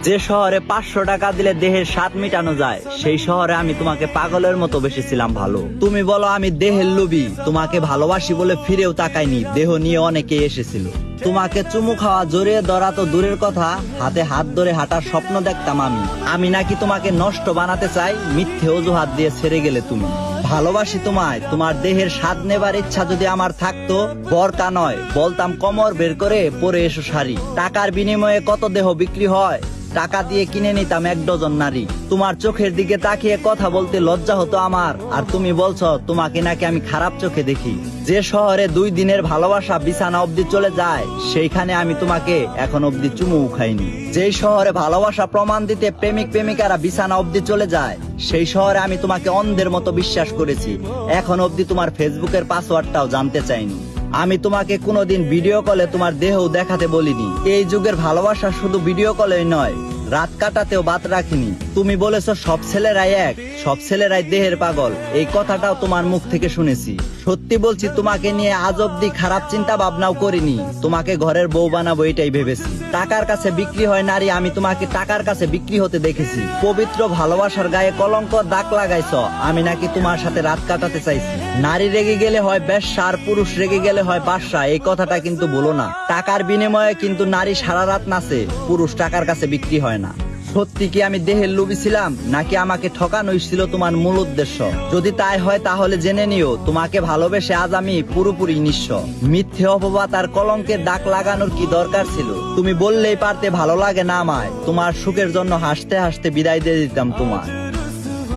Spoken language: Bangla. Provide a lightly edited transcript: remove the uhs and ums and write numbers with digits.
যে শহরে 500 টাকা দিলে দেহের স্বাদ মিটানো যায়, সেই শহরে আমি তোমাকে পাগলের মতো বেসেছিলাম ভালো। তুমি বলো আমি দেহের লোভী, তোমাকে ভালোবাসি বলে ফিরেও তাকাইনি, দেহ নিয়ে অনেকেই এসেছিল। তোমাকে চুমু খাওয়া, জড়িয়ে ধরা তো দূরের কথা, হাতে হাত ধরে হাঁটার স্বপ্ন দেখতাম আমি নাকি তোমাকে নষ্ট বানাতে চাই, মিথ্যে অজুহাত দিয়ে ছেড়ে গেলে তুমি। ভালোবাসি তোমায়, তোমার দেহের স্বাদ নেবার ইচ্ছা যদি আমার থাকতো, বরকা নয় বলতাম কমর বের করে পরে এসো শাড়ি। টাকার বিনিময়ে কত দেহ বিক্রি হয়, টাকা দিয়ে কিনে নিতাম 1 ডজন নারী। তোমার চোখের দিকে তাকিয়ে কথা বলতে লজ্জা হতো আমার, আর তুমি বলছো তোমাকে নাকি আমি খারাপ চোখে দেখি। যে শহরে 2 দিনের ভালোবাসা বিছানা অবধি চলে যায়, সেইখানে আমি তোমাকে এখন অবধি চুমু খাইনি। যেই শহরে ভালোবাসা প্রমাণ দিতে প্রেমিক প্রেমিকারা বিছানা অবধি চলে যায়, সেই শহরে আমি তোমাকে অন্ধের মতো বিশ্বাস করেছি, এখন অবধি তোমার ফেসবুকের পাসওয়ার্ডটাও জানতে চাইনি। আমি তোমাকে কোনোদিন ভিডিও কলে তোমার দেহও দেখাতে বলিনি। এই যুগের ভালোবাসা শুধু ভিডিও কলেই নয়, রাত কাটাতেও বাদ রাখিনি। তুমি বলেছো সব ছেলেরাই এক, সব ছেলেরাই দেহের পাগল, এই কথাটাও তোমার মুখ থেকে শুনেছি। সত্যি বলছি, তোমাকে নিয়ে আজ অব্দি খারাপ চিন্তা ভাবনাও করিনি, তোমাকে ঘরের বউ বানাবো এটাই ভেবেছি। টাকার কাছে বিক্রি হয় নারী, আমি তোমাকে টাকার কাছে বিক্রি হতে দেখেছি। পবিত্র ভালোবাসার গায়ে কলঙ্ক দাগ লাগাইছ, আমি নাকি তোমার সাথে রাত কাটাতে চাইছি। নারী রেগে গেলে হয় বেশ্যা, আর পুরুষ রেগে গেলে হয় বাদশা, এই কথাটা কিন্তু বলো না। টাকার বিনিময়ে কিন্তু নারী সারা রাত নাচে, পুরুষ টাকার কাছে বিক্রি হয় না। সত্যি কি আমি দেহের লোভী ছিলাম, নাকি আমাকে ঠকানোই ছিল তোমার মূল উদ্দেশ্য? যদি তাই হয় তাহলে জেনে নিও, তোমাকে ভালোবেসে আজ আমি পুরোপুরি নিঃস্ব। মিথ্যে অপবাদ আর কলঙ্কের দাগ লাগানোর কি দরকার ছিল? তুমি বললেই পারতে ভালো লাগে না আমায়, তোমার সুখের জন্য হাসতে হাসতে বিদায় দিয়ে দিতাম তোমায়।